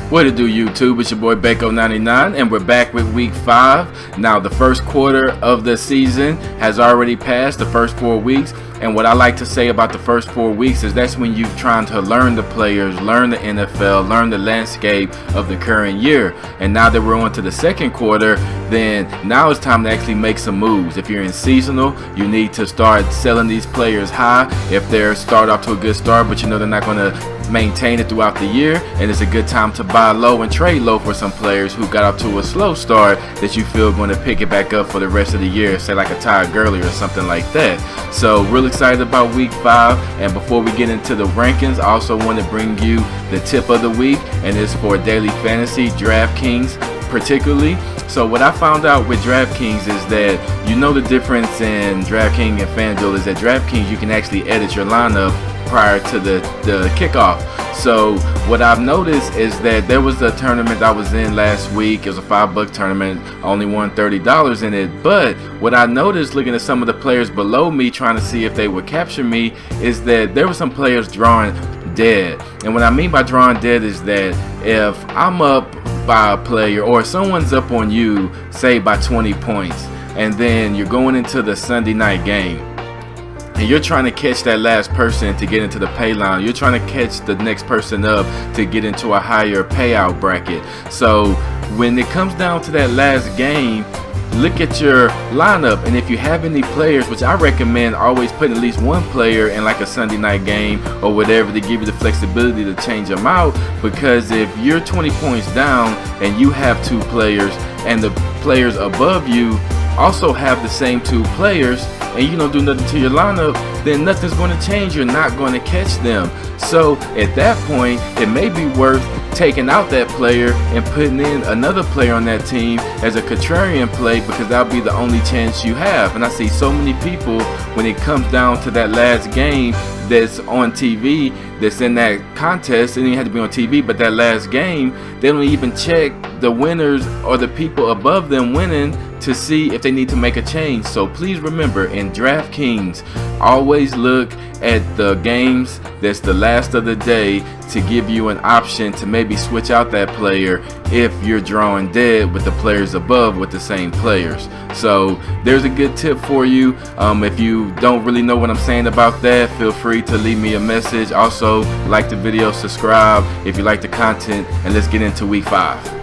What it do, YouTube? It's your boy Bako99, and we're back with week 5. Now, the first quarter of the season has already passed, the first 4 weeks. And what I like to say about the first 4 weeks is that's when you're trying to learn the players, learn the NFL, learn the landscape of the current year. And now that we're on to the second quarter, then now it's time to actually make some moves. If you're in seasonal, you need to start selling these players high. If they're start off to a good start, but you know they're not going to maintain it throughout the year, and it's a good time to buy low and trade low for some players who got off to a slow start that you feel going to pick it back up for the rest of the year, say like a Ty Gurley or something like that. So real excited about week 5, and before we get into the rankings, I also want to bring you the tip of the week, and it's for daily fantasy, DraftKings particularly. So what I found out with DraftKings is that you know the difference in DraftKings and FanDuel is that DraftKings you can actually edit your lineup prior to the kickoff. So what I've noticed is that there was a tournament I was in last week. It was a $5 tournament. I only won $30 in it. But what I noticed looking at some of the players below me trying to see if they would capture me is that there were some players drawing dead. And what I mean by drawing dead is that if I'm up by a player or someone's up on you, say by 20 points, and then you're going into the Sunday night game, and you're trying to catch that last person to get into the pay line. You're trying to catch the next person up to get into a higher payout bracket. So when it comes down to that last game, look at your lineup, and if you have any players, which I recommend always putting at least one player in like a Sunday night game or whatever to give you the flexibility to change them out, because if you're 20 points down and you have 2 players and the players above you also have the same 2 players and you don't do nothing to your lineup, then nothing's going to change. You're not going to catch them. So at that point, it may be worth taking out that player and putting in another player on that team as a contrarian play, because that'll be the only chance you have. And I see so many people when it comes down to that last game that's on TV, that's in that contest, it didn't have to be on TV, but that last game, they don't even check the winners or the people above them winning to see if they need to make a change. So please remember, in DraftKings, always look at the games that's the last of the day to give you an option to maybe switch out that player if you're drawing dead with the players above with the same players. So there's a good tip for you. If you don't really know what I'm saying about that, feel free to leave me a message. Also, like the video, subscribe if you like the content, and let's get into week 5.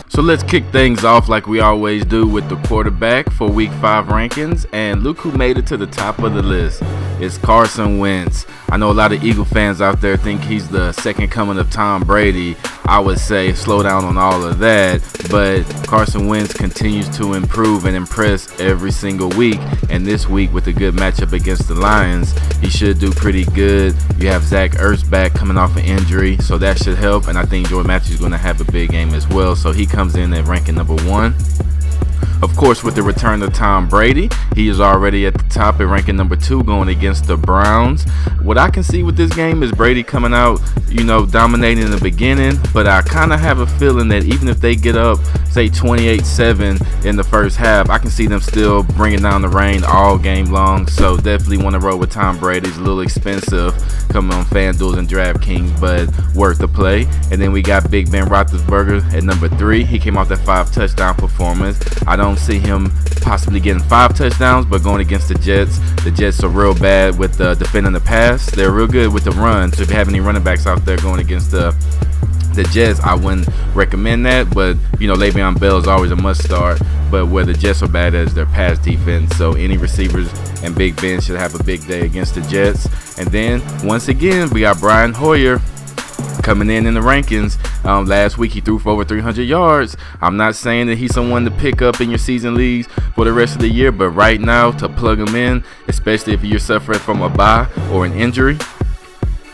So let's kick things off like we always do with the quarterback for week 5 rankings, and look who made it to the top of the list. It's Carson Wentz. I know a lot of Eagle fans out there think he's the second coming of Tom Brady. I would say slow down on all of that, but Carson Wentz continues to improve and impress every single week, and this week with a good matchup against the Lions, he should do pretty good. You have Zach Ertz back coming off an injury, so that should help, and I think Jordan Matthews is going to have a big game as well, so he comes in at ranking number 1. Of course, with the return of Tom Brady, he is already at the top at ranking number 2 going against the Browns. What I can see with this game is Brady coming out, dominating in the beginning, but I kind of have a feeling that even if they get up, say 28-7 in the first half, I can see them still bringing down the rain all game long. So definitely want to roll with Tom Brady. It's a little expensive coming on FanDuel and DraftKings, but worth the play. And then we got Big Ben Roethlisberger at number 3. He came off that 5 touchdown performance. I don't see him possibly getting 5 touchdowns, but going against the Jets are real bad with defending the pass. They're real good with the run. So if you have any running backs out there going against the Jets, I wouldn't recommend that, but Le'Veon Bell is always a must start. But where the Jets are bad as their pass defense, so any receivers and Big Ben should have a big day against the Jets. And then once again, we got Brian Hoyer coming in the rankings. Last week he threw for over 300 yards. I'm not saying that he's someone to pick up in your season leagues for the rest of the year, but right now to plug him in, especially if you're suffering from a bye or an injury,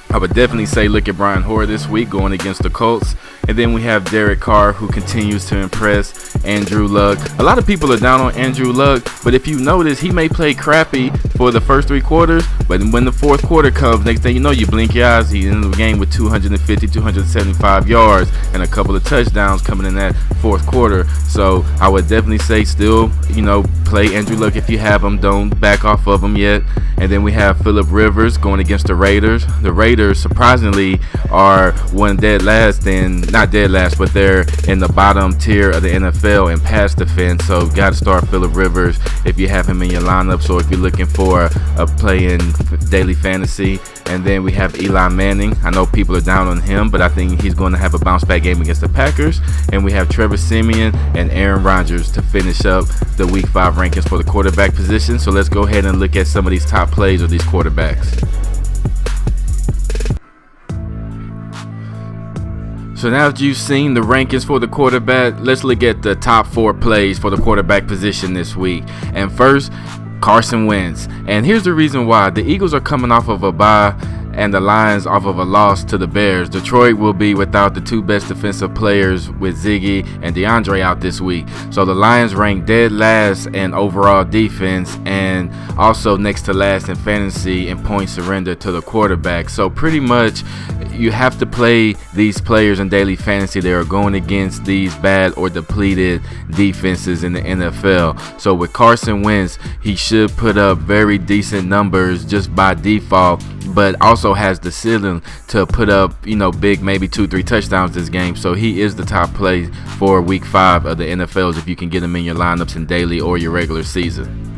I would definitely say look at Brian Hoyer this week going against the Colts. And then we have Derek Carr, who continues to impress. Andrew Luck. A lot of people are down on Andrew Luck, but if you notice, he may play crappy for the first 3 quarters, but when the fourth quarter comes, next thing you know, you blink your eyes, he's in the game with 250, 275 yards and a couple of touchdowns coming in that fourth quarter. So I would definitely say still, play Andrew Luck if you have him. Don't back off of him yet. And then we have Phillip Rivers going against the Raiders. The Raiders, surprisingly, are not dead last, but they're in the bottom tier of the NFL in pass defense. So got to start Phillip Rivers if you have him in your lineup. So if you're looking for a play in daily fantasy. And then we have Eli Manning. I know people are down on him, but I think he's going to have a bounce back game against the Packers. And we have Trevor Siemian and Aaron Rodgers to finish up the Week 5 rankings for the quarterback position. So let's go ahead and look at some of these top plays of these quarterbacks. So now that you've seen the rankings for the quarterback, let's look at the top 4 plays for the quarterback position this week. And first, Carson Wentz. And here's the reason why. The Eagles are coming off of a bye and the Lions off of a loss to the Bears. Detroit will be without the 2 best defensive players with Ziggy and DeAndre out this week. So the Lions rank dead last in overall defense and also next to last in fantasy in points surrender to the quarterback. So pretty much you have to play these players in daily fantasy. They are going against these bad or depleted defenses in the NFL. So with Carson Wentz, he should put up very decent numbers just by default, but also has the ceiling to put up, big, maybe 2-3 touchdowns this game. So he is the top play for Week 5 of the NFLs if you can get him in your lineups in daily or your regular season.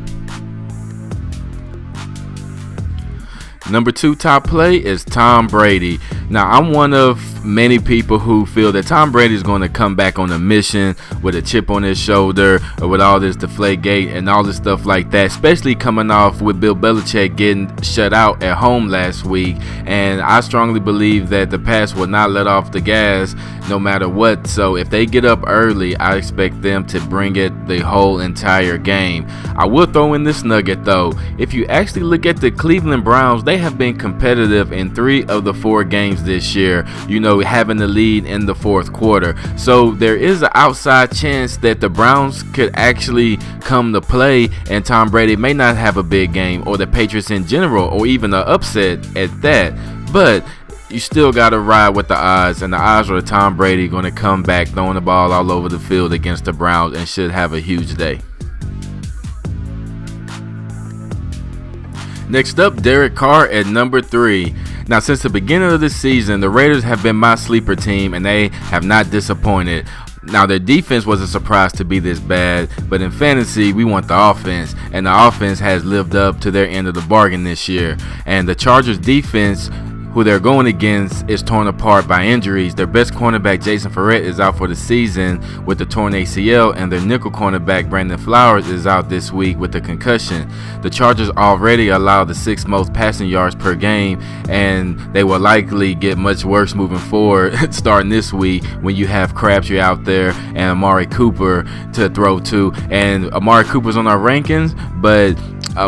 Number 2 top play is Tom Brady. Now, I'm one of many people who feel that Tom Brady is going to come back on a mission with a chip on his shoulder or with all this Deflategate and all this stuff like that, especially coming off with Bill Belichick getting shut out at home last week. And I strongly believe that the Pats will not let off the gas no matter what. So if they get up early, I expect them to bring it the whole entire game. I will throw in this nugget, though. If you actually look at the Cleveland Browns, they have been competitive in 3 of the 4 games this year, having the lead in the fourth quarter. So there is an outside chance that the Browns could actually come to play and Tom Brady may not have a big game, or the Patriots in general, or even an upset at that. But you still got to ride with the odds, and the odds are Tom Brady going to come back throwing the ball all over the field against the Browns and should have a huge day. Next up, Derek Carr at number 3. Now, since the beginning of the season, the Raiders have been my sleeper team, and they have not disappointed. Now, their defense was a surprise to be this bad, but in fantasy, we want the offense, and the offense has lived up to their end of the bargain this year. And the Chargers defense, who they're going against, is torn apart by injuries. Their best cornerback, Jason Verrett, is out for the season with the torn ACL, and their nickel cornerback, Brandon Flowers, is out this week with a concussion. The Chargers already allow the 6th most passing yards per game, and they will likely get much worse moving forward starting this week when you have Crabtree out there and Amari Cooper to throw to. And Amari Cooper's on our rankings, but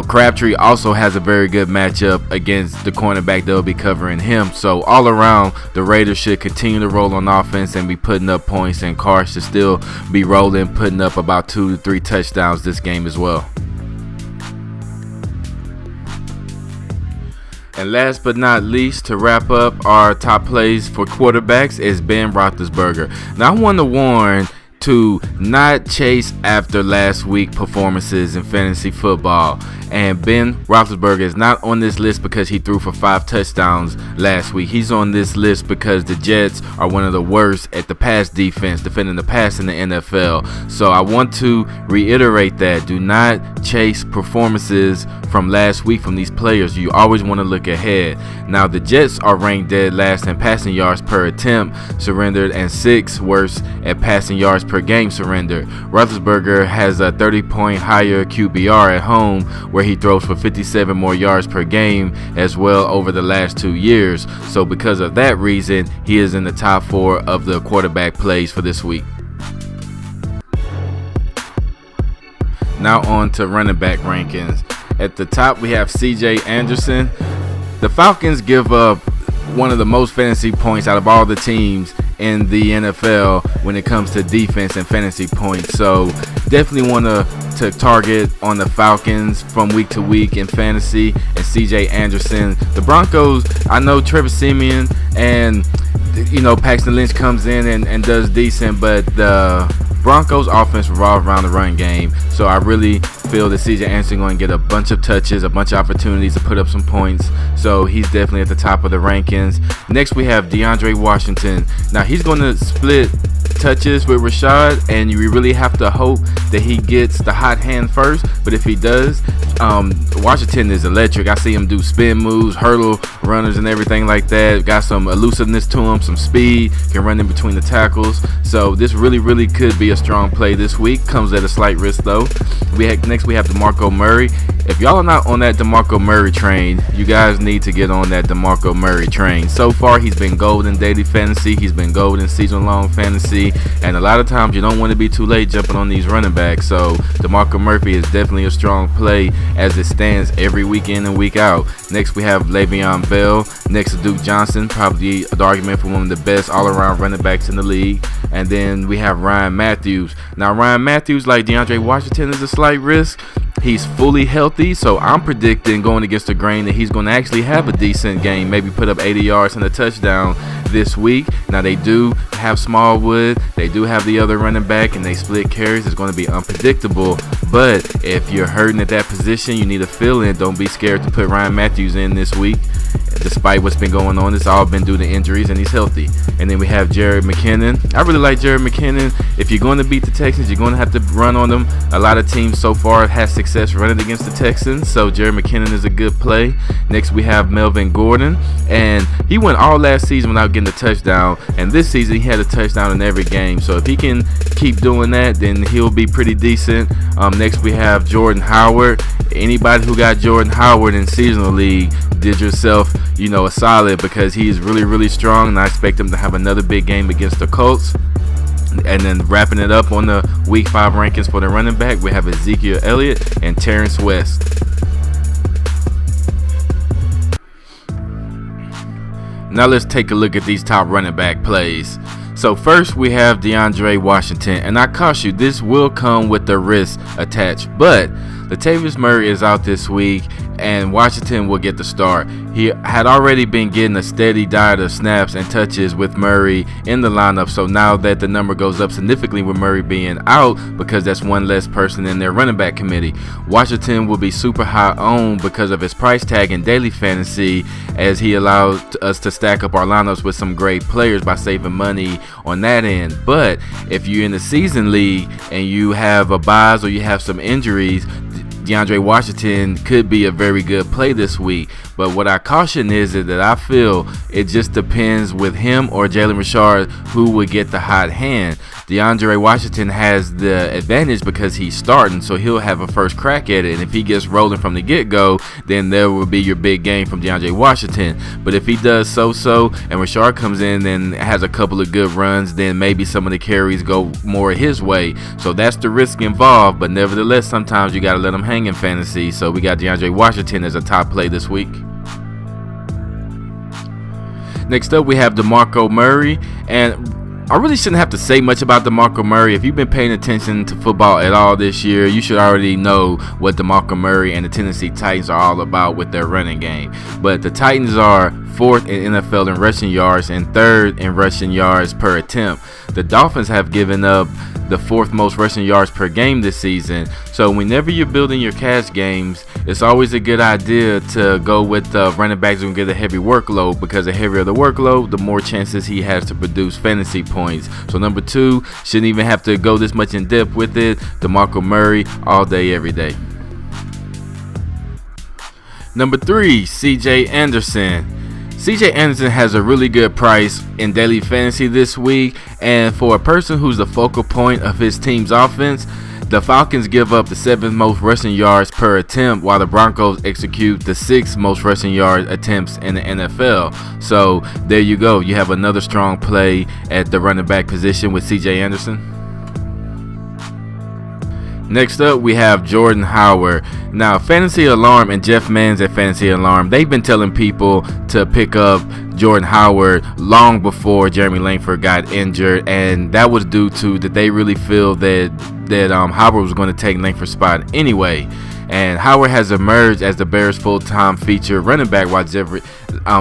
Crabtree also has a very good matchup against the cornerback that will be covering him. So all around, the Raiders should continue to roll on offense and be putting up points, and Carr should still be rolling, putting up about 2 to 3 touchdowns this game as well. And last but not least, to wrap up our top plays for quarterbacks, is Ben Roethlisberger. Now, I want to warn to not chase after last week's performances in fantasy football. And Ben Roethlisberger is not on this list because he threw for 5 touchdowns last week. He's on this list because the Jets are one of the worst at the pass defense, defending the pass in the NFL. So I want to reiterate that. Do not chase performances from last week from these players. You always want to look ahead. Now, the Jets are ranked dead last in passing yards per attempt surrendered and 6th worst at passing yards per game surrendered. Roethlisberger has a 30-point higher QBR at home, where he throws for 57 more yards per game as well over the last 2 years. So because of that reason, he is in the top 4 of the quarterback plays for this week. Now on to running back rankings. At the top, we have CJ Anderson. The Falcons give up one of the most fantasy points out of all the teams in the NFL when it comes to defense and fantasy points. So definitely want to to target on the Falcons from week to week in fantasy, and CJ Anderson. The Broncos, I know Trevor Siemian and Paxton Lynch comes in and does decent, but the Broncos offense revolves around the run game. So I really feel that CJ Anderson going to get a bunch of touches, a bunch of opportunities to put up some points. So he's definitely at the top of the rankings. Next we have DeAndre Washington. Now he's going to split touches with Rashad, and you really have to hope that he gets the hot hand first. But if he does, Washington is electric. I see him do spin moves, hurdle runners, and everything like that. Got some elusiveness to him, some speed, can run in between the tackles. So this really could be a strong play this week. Comes at a slight risk though. Next we have DeMarco Murray. If y'all are not on that DeMarco Murray train, you guys need to get on that DeMarco Murray train. So far, he's been gold in daily fantasy. He's been gold in season-long fantasy. And a lot of times, you don't want to be too late jumping on these running backs. So DeMarco Murray is definitely a strong play as it stands every week in and week out. Next, we have Le'Veon Bell. Next to Duke Johnson, probably the argument for one of the best all-around running backs in the league. And then we have Ryan Matthews. Now, Ryan Matthews, like DeAndre Washington, is a slight risk. He's fully healthy, so I'm predicting, going against the grain, that he's going to actually have a decent game, maybe put up 80 yards and a touchdown this week. Now, they do have Smallwood, they do have the other running back, and they split carries. It's going to be unpredictable, but if you're hurting at that position, you need a fill-in. Don't be scared to put Ryan Matthews in this week. Despite what's been going on, it's all been due to injuries, and he's healthy. And then we have Jerick McKinnon. I really like Jerick McKinnon. If you're going to beat the Texans, you're going to have to run on them. A lot of teams so far have had success running against the Texans, so Jerick McKinnon is a good play. Next, we have Melvin Gordon, and he went all last season without getting a touchdown, and this season he had a touchdown in every game. So if he can keep doing that, then he'll be pretty decent. Next, we have Jordan Howard. Anybody who got Jordan Howard in seasonal league did yourself a solid, because he's really strong, and I expect him to have another big game against the Colts. And then wrapping it up on the week 5 rankings for the running back, we have Ezekiel Elliott and Terrence West. Now let's take a look at these top running back plays. So first we have DeAndre Washington, and I caution you, this will come with the risk attached, but Latavius Murray is out this week, and Washington will get the start. He had already been getting a steady diet of snaps and touches with Murray in the lineup, so now that the number goes up significantly with Murray being out, because that's one less person in their running back committee, Washington will be super high owned because of his price tag in daily fantasy, as he allows us to stack up our lineups with some great players by saving money on that end. But if you're in the season league and you have a buys or you have some injuries, DeAndre Washington could be a very good play this week. But what I caution is that I feel it just depends with him or Jalen Richard who would get the hot hand. DeAndre Washington has the advantage because he's starting, so he'll have a first crack at it. And if he gets rolling from the get-go, then there will be your big game from DeAndre Washington. But if he does so-so and Richard comes in and has a couple of good runs, then maybe some of the carries go more his way. So that's the risk involved. But nevertheless, sometimes you got to let him hang in fantasy. So we got DeAndre Washington as a top play this week. Next up, we have DeMarco Murray, and I really shouldn't have to say much about DeMarco Murray. If you've been paying attention to football at all this year, you should already know what DeMarco Murray and the Tennessee Titans are all about with their running game. But the Titans are 4th in NFL in rushing yards and 3rd in rushing yards per attempt. The Dolphins have given up the 4th most rushing yards per game this season. So whenever you're building your cash games, it's always a good idea to go with the running backs who can get a heavy workload, because the heavier the workload, the more chances he has to produce fantasy points. So number 2, shouldn't even have to go this much in depth with it. DeMarco Murray all day, every day. Number 3, CJ Anderson. CJ Anderson has a really good price in daily fantasy this week, and for a person who's the focal point of his team's offense, the Falcons give up the 7th most rushing yards per attempt, while the Broncos execute the 6th most rushing yard attempts in the NFL. So there you go. You have another strong play at the running back position with CJ Anderson. Next up, we have Jordan Howard. Now, Fantasy Alarm and Jeff Mans at Fantasy Alarm, they've been telling people to pick up Jordan Howard long before Jeremy Langford got injured, and that was due to that they really feel that Howard was going to take Langford's spot anyway. And Howard has emerged as the Bears' full-time feature running back while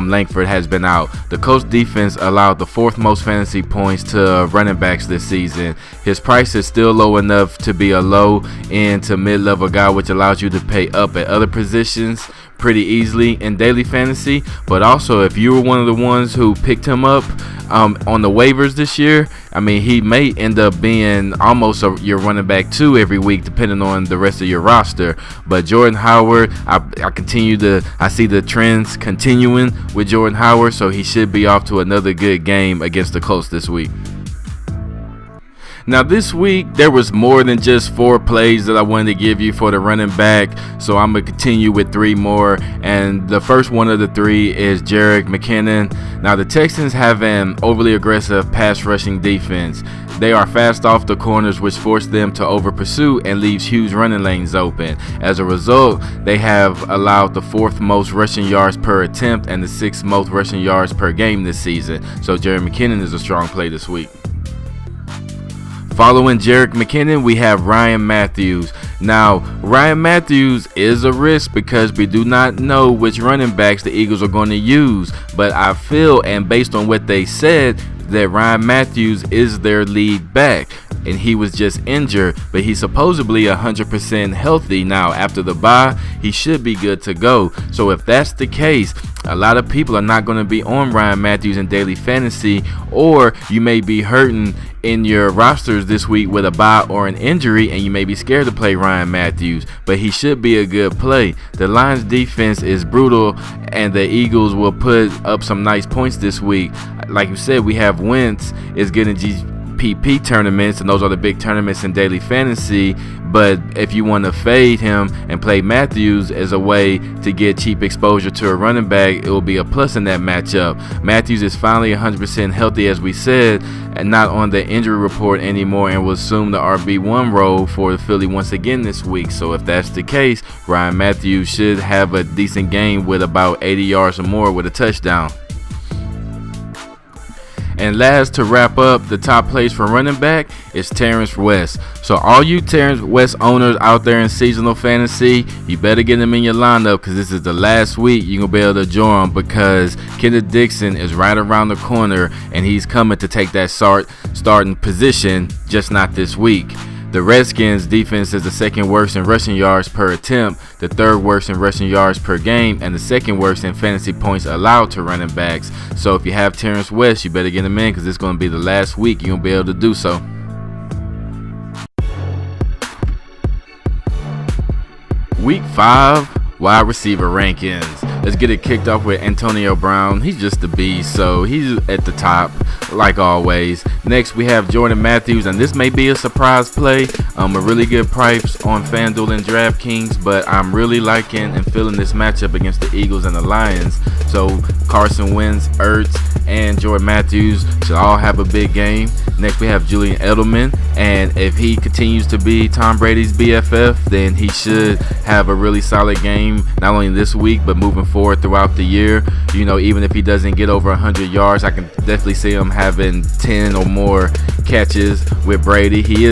Langford has been out. The Colts defense allowed the 4th most fantasy points to running backs this season. His price is still low enough to be a low-end to mid-level guy, which allows you to pay up at other positions pretty easily in daily fantasy. But also, if you were one of the ones who picked him up on the waivers this year, I mean, he may end up being almost your running back 2 every week, depending on the rest of your roster. But Jordan Howard, I see the trends continuing with Jordan Howard, so he should be off to another good game against the Colts this week. Now this week, there was more than just 4 plays that I wanted to give you for the running back, so I'm going to continue with 3 more, and the first one of the 3 is Jerick McKinnon. Now the Texans have an overly aggressive pass rushing defense. They are fast off the corners, which force them to over pursue and leaves huge running lanes open. As a result, they have allowed the 4th most rushing yards per attempt and the 6th most rushing yards per game this season, so Jerick McKinnon is a strong play this week. Following Jerick McKinnon, we have Ryan Matthews. Now, Ryan Matthews is a risk because we do not know which running backs the Eagles are going to use. But I feel, and based on what they said, that Ryan Matthews is their lead back. And he was just injured, but he's supposedly 100% healthy now. After the bye, he should be good to go. So if that's the case, a lot of people are not going to be on Ryan Matthews in daily fantasy, or you may be hurting in your rosters this week with a bye or an injury, and you may be scared to play Ryan Matthews, but he should be a good play. The Lions defense is brutal, and the Eagles will put up some nice points this week. Like you said, we have Wentz is getting GPP tournaments, and those are the big tournaments in daily fantasy. But if you want to fade him and play Matthews as a way to get cheap exposure to a running back, it will be a plus in that matchup. Matthews is finally 100% healthy, as we said, and not on the injury report anymore, and will assume the RB1 role for the Philly once again this week. So if that's the case, Ryan Matthews should have a decent game with about 80 yards or more with a touchdown. And last, to wrap up the top plays for running back, is Terrence West. So all you Terrence West owners out there in seasonal fantasy, you better get him in your lineup, because this is the last week you're going to be able to join him, because Kendrick Dixon is right around the corner, and he's coming to take that starting position, just not this week. The Redskins defense is the 2nd worst in rushing yards per attempt, the 3rd worst in rushing yards per game, and the 2nd worst in fantasy points allowed to running backs. So if you have Terrence West, you better get him in, because it's going to be the last week you're going to be able to do so. Week 5, wide receiver rankings. Let's get it kicked off with Antonio Brown. He's just a beast, so he's at the top like always. Next, we have Jordan Matthews, and this may be a surprise play. A really good price on FanDuel and DraftKings, but I'm really liking and feeling this matchup against the Eagles and the Lions. So Carson Wentz, Ertz, and Jordan Matthews should all have a big game. Next, we have Julian Edelman, and if he continues to be Tom Brady's BFF, then he should have a really solid game, not only this week, but moving forward throughout the year. You know, even if he doesn't get over 100 yards, I can definitely see him having 10 or more catches with Brady. He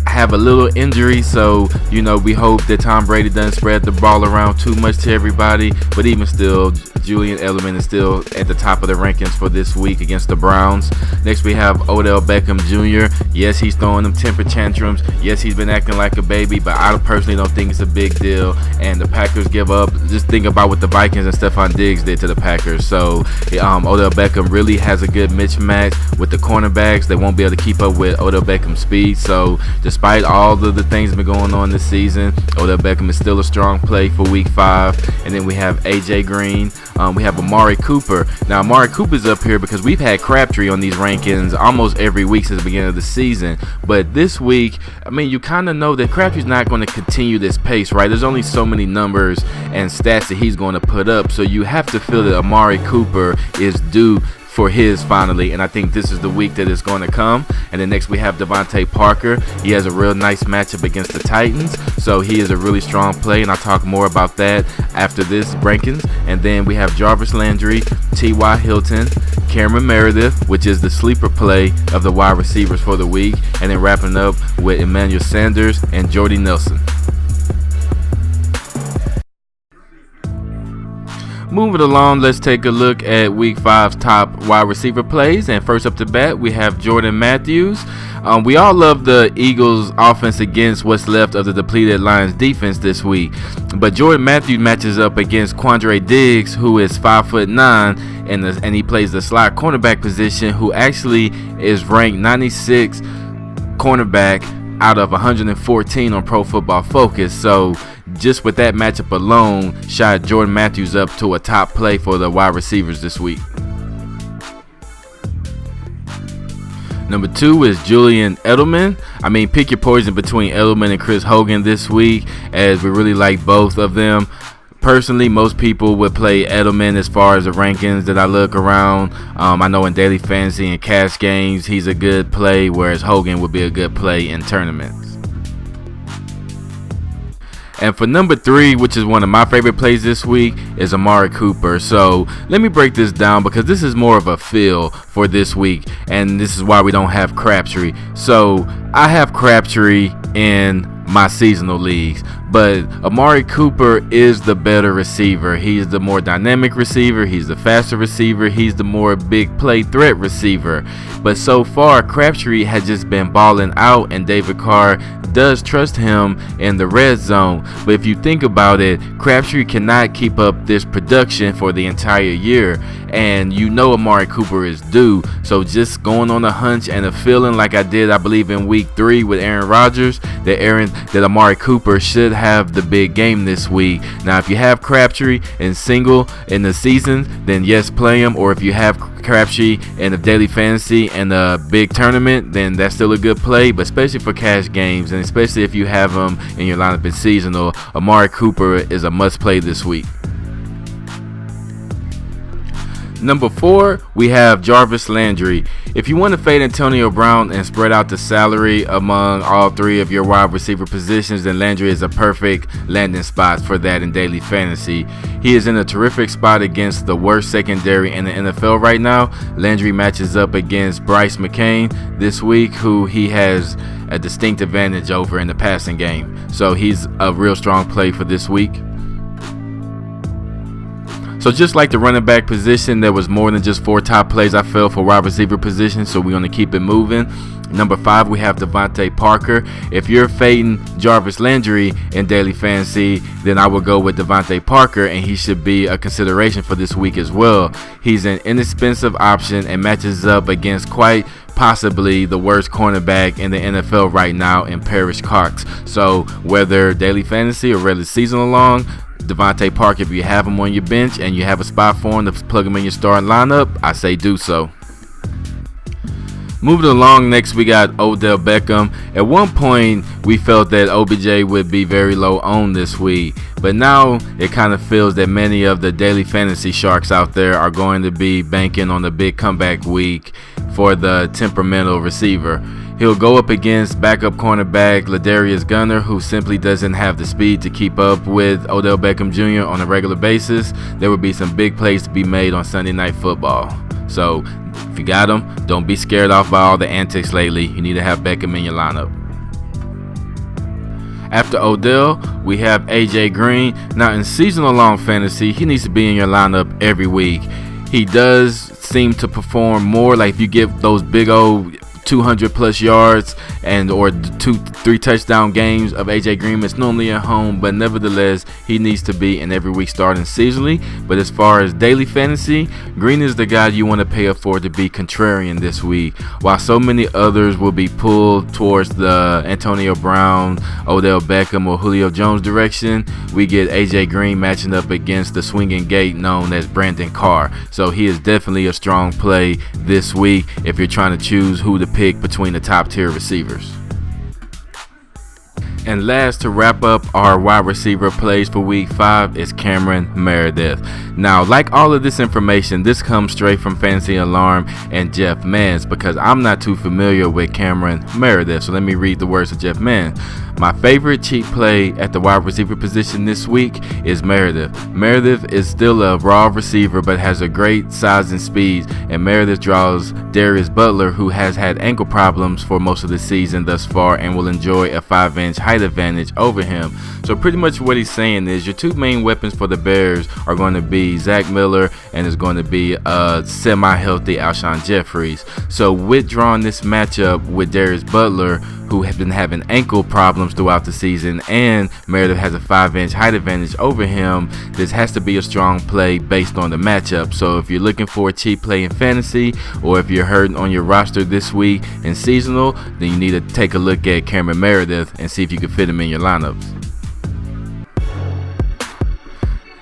have a little injury, so you know, we hope that Tom Brady doesn't spread the ball around too much to everybody, but even still, Julian Edelman is still at the top of the rankings for this week against the Browns. Next, we have Odell Beckham Jr. Yes, he's throwing them temper tantrums. Yes, he's been acting like a baby, but I personally don't think it's a big deal, and the Packers give up. Just think about what the Vikings and Stephon Diggs did to the Packers. So Odell Beckham really has a good mismatch with the cornerbacks. They won't be able to keep up with Odell Beckham's speed. So despite all of the things that have been going on this season, Odell Beckham is still a strong play for week 5. And then we have AJ Green. We have Amari Cooper. Now, Amari Cooper's up here because we've had Crabtree on these rankings almost every week since the beginning of the season. But this week, I mean, you kind of know that Crabtree's not going to continue this pace, right? There's only so many numbers and stats that he's going to put up. So you have to feel that Amari Cooper is due for his finally, and I think this is the week that it's going to come. And then next we have Devontae Parker. He has a real nice matchup against the Titans, so he is a really strong play, and I'll talk more about that after this rankings. And then we have Jarvis Landry, T.Y. Hilton, Cameron Meredith, which is the sleeper play of the wide receivers for the week, and then wrapping up with Emmanuel Sanders and Jordy Nelson. Moving along, let's take a look at Week 5's top wide receiver plays. And first up to bat, we have Jordan Matthews. We all love the Eagles' offense against what's left of the depleted Lions defense this week. But Jordan Matthews matches up against Quandre Diggs, who is 5'9", and he plays the slot cornerback position, who actually is ranked 96 cornerback out of 114 on Pro Football Focus. So just with that matchup alone, shot Jordan Matthews up to a top play for the wide receivers this week. Number 2 is Julian Edelman. I mean, pick your poison between Edelman and Chris Hogan this week, as we really like both of them. Personally, most people would play Edelman as far as the rankings that I look around. I know in daily fantasy and cash games, he's a good play, whereas Hogan would be a good play in tournaments. And for number 3, which is one of my favorite plays this week, is Amari Cooper. So let me break this down, because this is more of a feel for this week, and this is why we don't have Crabtree. So I have Crabtree in my seasonal leagues, but Amari Cooper is the better receiver. He's the more dynamic receiver, he's the faster receiver, he's the more big play threat receiver. But so far, Crabtree has just been balling out, and David Carr does trust him in the red zone. But if you think about it, Crabtree cannot keep up this production for the entire year, and you know Amari Cooper is due. So just going on a hunch and a feeling, like I did, I believe, in week 3 with Aaron Rodgers, that Amari Cooper should have the big game this week. Now, if you have Crabtree and single in the season, then yes, play him. Or if you have Crabtree in a daily fantasy and a big tournament, then that's still a good play. But especially for cash games, and especially if you have him in your lineup in seasonal, Amari Cooper is a must play this week. Number 4, we have Jarvis Landry. If you want to fade Antonio Brown and spread out the salary among all 3 of your wide receiver positions, then Landry is a perfect landing spot for that in daily fantasy. He is in a terrific spot against the worst secondary in the NFL right now. Landry matches up against Bryce McCain this week, who he has a distinct advantage over in the passing game. So he's a real strong play for this week. So just like the running back position, there was more than just 4 top plays I felt for wide receiver position, so we're going to keep it moving. Number 5, we have Devontae Parker. If you're fading Jarvis Landry in daily fantasy, then I would go with Devontae Parker, and he should be a consideration for this week as well. He's an inexpensive option and matches up against quite possibly the worst cornerback in the NFL right now in Parrish Cox. So whether daily fantasy or regular season long, Devontae Parker, if you have him on your bench and you have a spot for him to plug him in your starting lineup, I say do so. Moving along, next we got Odell Beckham. At one point, we felt that OBJ would be very low owned this week, but now it kind of feels that many of the daily fantasy sharks out there are going to be banking on the big comeback week for the temperamental receiver. He'll go up against backup cornerback Ladarius Gunner, who simply doesn't have the speed to keep up with Odell Beckham Jr. on a regular basis. There will be some big plays to be made on Sunday Night Football. So if you got him, don't be scared off by all the antics lately. You need to have Beckham in your lineup. After Odell, we have AJ Green. Now in seasonal long fantasy, he needs to be in your lineup every week. He does seem to perform more, like if you get those big old 200 plus yards and or 2-3 touchdown games of AJ Green. It's normally at home, but nevertheless he needs to be in every week starting seasonally. But as far as daily fantasy, Green is the guy you want to pay up for to be contrarian this week. While so many others will be pulled towards the Antonio Brown, Odell Beckham, or Julio Jones direction, we get AJ Green matching up against the swinging gate known as Brandon Carr. So he is definitely a strong play this week if you're trying to choose who to pick between the top tier receivers. And last, to wrap up our wide receiver plays for week 5 is Cameron Meredith. Now, like all of this information, this comes straight from Fantasy Alarm and Jeff Mans, because I'm not too familiar with Cameron Meredith. So let me read the words of Jeff Mans. My favorite cheap play at the wide receiver position this week is Meredith. Meredith is still a raw receiver but has a great size and speed, and Meredith draws Darius Butler, who has had ankle problems for most of the season thus far and will enjoy a 5-inch height advantage over him. So pretty much what he's saying is your two main weapons for the Bears are going to be Zach Miller and is going to be semi-healthy Alshon Jeffries. So with drawing this matchup with Darius Butler, who have been having ankle problems throughout the season, and Meredith has a 5-inch height advantage over him, this has to be a strong play based on the matchup. So if you're looking for a cheap play in fantasy, or if you're hurting on your roster this week in seasonal, then you need to take a look at Cameron Meredith and see if you can fit him in your lineups.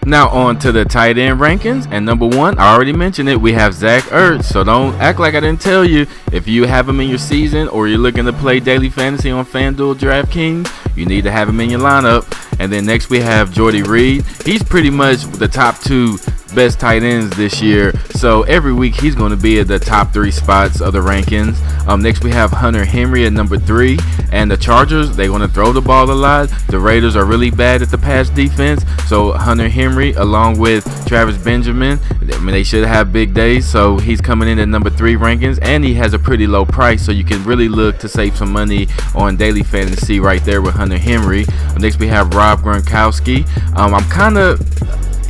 Now on to the tight end rankings, and number 1, I already mentioned it, we have Zach Ertz. So don't act like I didn't tell you. If you have him in your season or you're looking to play daily fantasy on FanDuel DraftKings, you need to have him in your lineup. And then next we have Jordy Reed. He's pretty much the top 2 best tight ends this year, so every week he's going to be at the top 3 spots of the rankings. Next we have Hunter Henry at number 3, and the Chargers, they're going to throw the ball a lot. The Raiders are really bad at the pass defense, so Hunter Henry along with Travis Benjamin, I mean, they should have big days, so he's coming in at number 3 rankings, and he has a pretty low price, so you can really look to save some money on daily fantasy right there with Hunter Henry. Next we have Rob Gronkowski. I'm kind of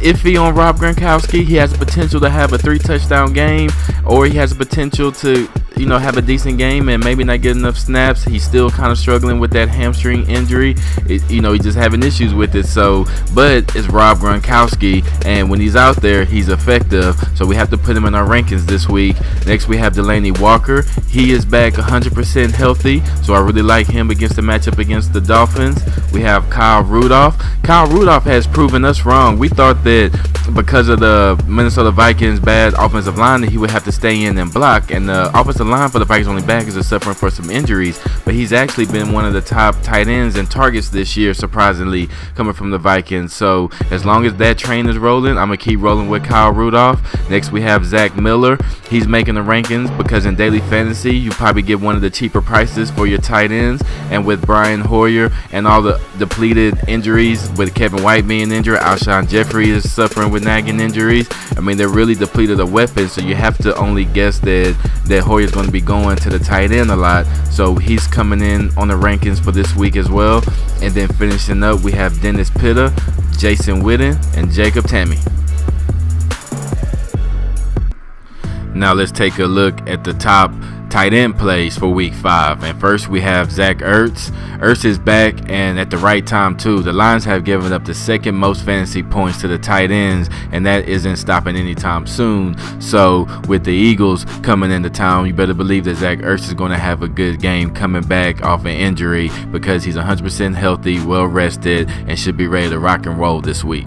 iffy on Rob Gronkowski. He has the potential to have a 3-touchdown game, or he has the potential to, have a decent game and maybe not get enough snaps. He's still kind of struggling with that hamstring injury. He's just having issues with it. So, but it's Rob Gronkowski, and when he's out there, he's effective. So we have to put him in our rankings this week. Next, we have Delanie Walker. He is back 100% healthy, so I really like him against the matchup against the Dolphins. We have Kyle Rudolph. Kyle Rudolph has proven us wrong. We thought that because of the Minnesota Vikings' bad offensive line that he would have to stay in and block, and the offensive line for the Vikings only backers are suffering for some injuries, but he's actually been one of the top tight ends and targets this year, surprisingly, coming from the Vikings. So as long as that train is rolling, I'm going to keep rolling with Kyle Rudolph. Next, we have Zach Miller. He's making the rankings because in daily fantasy, you probably get one of the cheaper prices for your tight ends, and with Brian Hoyer and all the depleted injuries, with Kevin White being injured, Alshon Jeffrey is suffering with nagging injuries. I mean, they're really depleted of weapons, so you have to only guess that Hoyer's going to be going to the tight end a lot. So he's coming in on the rankings for this week as well. And then finishing up, we have Dennis Pitta, Jason Witten, and Jacob Tamme. Now let's take a look at the top tight end plays for week 5. And first we have Zach Ertz. Ertz is back, and at the right time too. The Lions have given up the second most fantasy points to the tight ends, and that isn't stopping anytime soon. So with the Eagles coming into town, you better believe that Zach Ertz is going to have a good game coming back off an injury, because he's 100% healthy, well rested, and should be ready to rock and roll this week.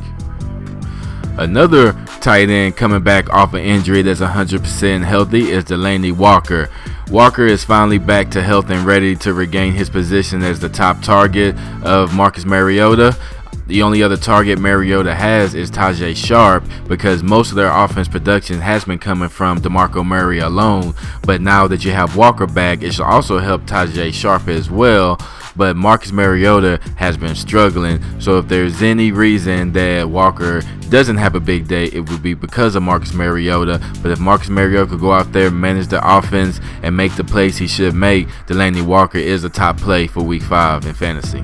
Another tight end coming back off an injury that's 100% healthy is Delanie Walker. Walker is finally back to health and ready to regain his position as the top target of Marcus Mariota. The only other target Mariota has is Tajae Sharpe, because most of their offense production has been coming from DeMarco Murray alone. But now that you have Walker back, it should also help Tajae Sharpe as well. But Marcus Mariota has been struggling, so if there's any reason that Walker doesn't have a big day, it would be because of Marcus Mariota. But if Marcus Mariota could go out there, manage the offense, and make the plays he should make, Delanie Walker is a top play for week 5 in fantasy.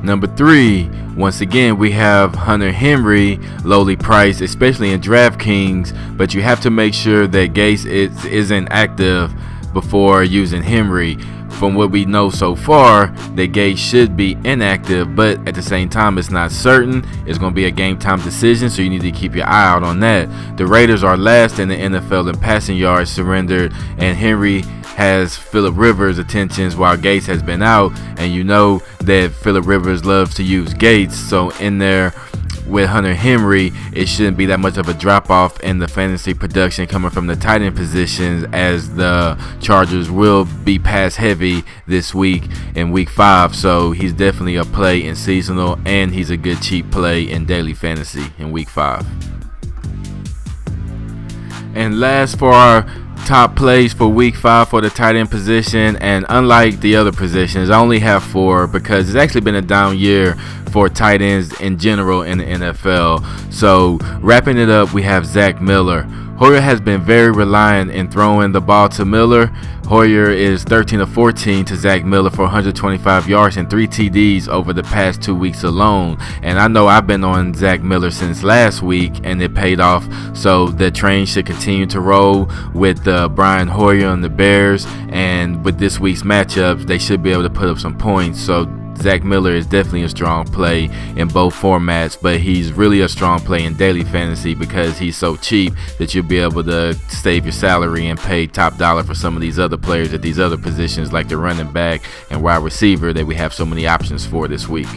Number 3, once again, we have Hunter Henry, lowly priced, especially in DraftKings, but you have to make sure that Gase isn't active before using Henry. From what we know so far, that Gase should be inactive, but at the same time, it's not certain. It's going to be a game time decision, so you need to keep your eye out on that. The Raiders are last in the NFL in passing yards surrendered, and Henry has Phillip Rivers' attentions while Gates has been out, and you know that Phillip Rivers loves to use Gates. So in their with Hunter Henry, it shouldn't be that much of a drop off in the fantasy production coming from the tight end positions, as the Chargers will be pass heavy this week in week 5. So he's definitely a play in seasonal, and he's a good cheap play in daily fantasy in week 5. And last for our top plays for week 5 for the tight end position, and unlike the other positions, I only have 4 because it's actually been a down year for tight ends in general in the NFL. So wrapping it up, we have Zach Miller. Hoyer has been very reliant in throwing the ball to Miller. Hoyer is 13 of 14 to Zach Miller for 125 yards and 3 TDs over the past 2 weeks alone. And I know I've been on Zach Miller since last week, and it paid off. So the train should continue to roll with Brian Hoyer and the Bears. And with this week's matchups, they should be able to put up some points. So Zach Miller is definitely a strong play in both formats, but he's really a strong play in daily fantasy because he's so cheap that you'll be able to save your salary and pay top dollar for some of these other players at these other positions like the running back and wide receiver that we have so many options for this week.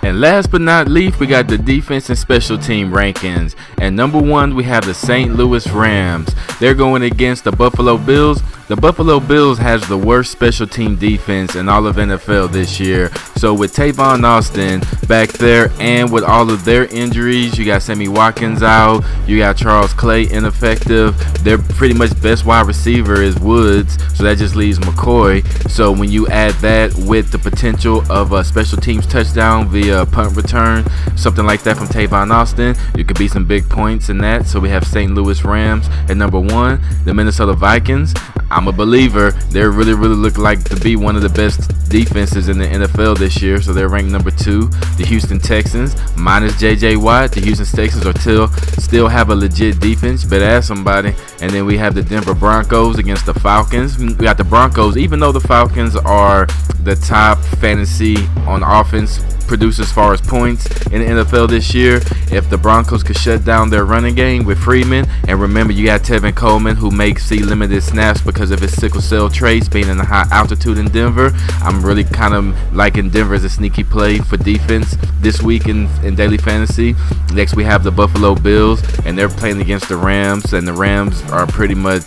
And last but not least, we got the defense and special team rankings. And number 1, we have the St. Louis Rams. They're going against the Buffalo Bills. The Buffalo Bills has the worst special team defense in all of NFL this year. So with Tavon Austin back there and with all of their injuries, you got Sammy Watkins out, you got Charles Clay ineffective. Their pretty much best wide receiver is Woods, so that just leaves McCoy. So when you add that with the potential of a special teams touchdown via punt return, something like that from Tavon Austin, you could beat some big points in that. So we have St. Louis Rams at number 1. The Minnesota Vikings, I'm a believer. They really look like to be one of the best defenses in the NFL this year, so they're ranked number 2. The Houston Texans, minus J.J. Watt, the Houston Texans are still have a legit defense. Better ask somebody. And then we have the Denver Broncos against the Falcons. We got the Broncos, even though the Falcons are the top fantasy on offense produce as far as points in the NFL this year. If the Broncos could shut down their running game with Freeman, and remember you got Tevin Coleman who may see limited snaps because of his sickle cell traits being in the high altitude in Denver, I'm really kind of liking Denver as a sneaky play for defense this week in daily fantasy. Next we have the Buffalo Bills, and they're playing against the Rams, and the Rams are pretty much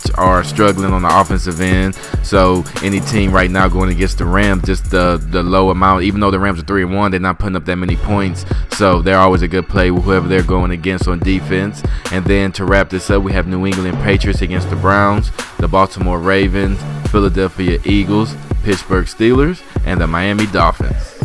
struggling on the offensive end. So any team right now going against the Rams, just the low amount, even though the Rams are 3-1, they're not putting up that many points, so they're always a good play with whoever they're going against on defense. And then to wrap this up, we have New England Patriots against the Browns, the Baltimore Ravens, Philadelphia Eagles, Pittsburgh Steelers, and the Miami Dolphins.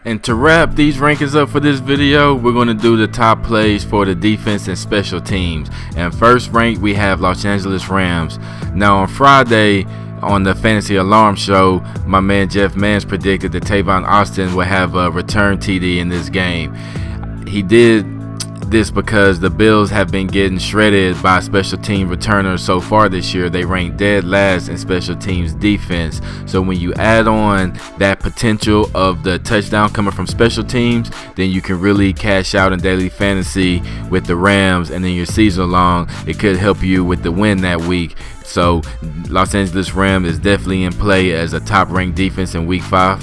And to wrap these rankings up for this video, we're going to do the top plays for the defense and special teams. And first ranked, we have Los Angeles Rams. Now on Friday, on the Fantasy Alarm Show, my man Jeff Mans predicted that Tavon Austin would have a return TD in this game. He did this because the Bills have been getting shredded by special team returners so far this year. They rank dead last in special teams defense. So when you add on that potential of the touchdown coming from special teams, then you can really cash out in daily fantasy with the Rams, and then your season long, it could help you with the win that week. So Los Angeles Rams is definitely in play as a top ranked defense in week 5.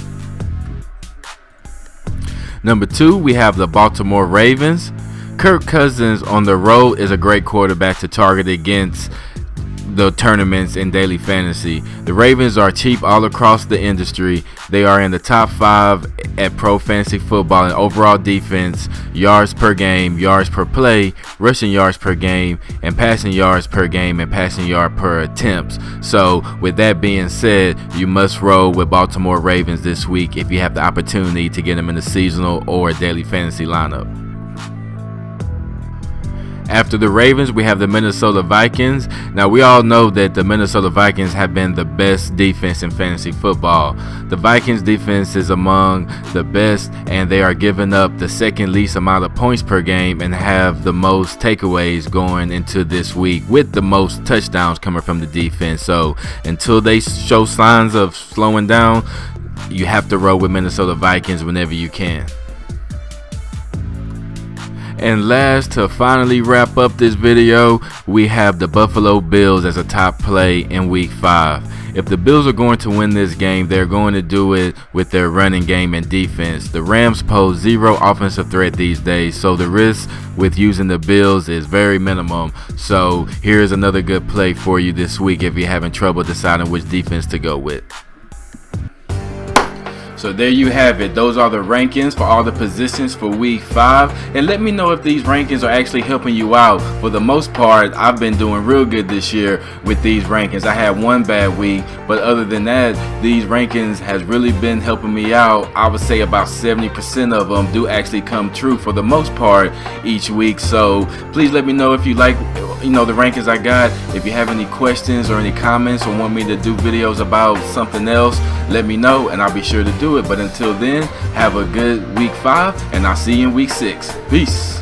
Number 2, we have the Baltimore Ravens. Kirk Cousins on the road is a great quarterback to target against the tournaments in daily fantasy. The Ravens are cheap all across the industry. They are in the top 5 at Pro Fantasy Football in overall defense, yards per game, yards per play, rushing yards per game, and passing yards per game, and passing yard per attempts. So with that being said, you must roll with Baltimore Ravens this week if you have the opportunity to get them in the seasonal or daily fantasy lineup. After the Ravens, we have the Minnesota Vikings. Now, we all know that the Minnesota Vikings have been the best defense in fantasy football. The Vikings defense is among the best, and they are giving up the second least amount of points per game and have the most takeaways going into this week, with the most touchdowns coming from the defense. So until they show signs of slowing down, you have to roll with Minnesota Vikings whenever you can. And last, to finally wrap up this video, we have the Buffalo Bills as a top play in week 5. If the Bills are going to win this game, they're going to do it with their running game and defense. The Rams pose zero offensive threat these days, so the risk with using the Bills is very minimum. So here's another good play for you this week if you're having trouble deciding which defense to go with. So there you have it. Those are the rankings for all the positions for week 5. And let me know if these rankings are actually helping you out. For the most part, I've been doing real good this year with these rankings. I had one bad week, but other than that, these rankings has really been helping me out. I would say about 70% of them do actually come true for the most part each week. So please let me know if you like the rankings I got. If you have any questions or any comments or want me to do videos about something else, let me know and I'll be sure to do it. But until then, have a good week 5 and I'll see you in week 6. Peace.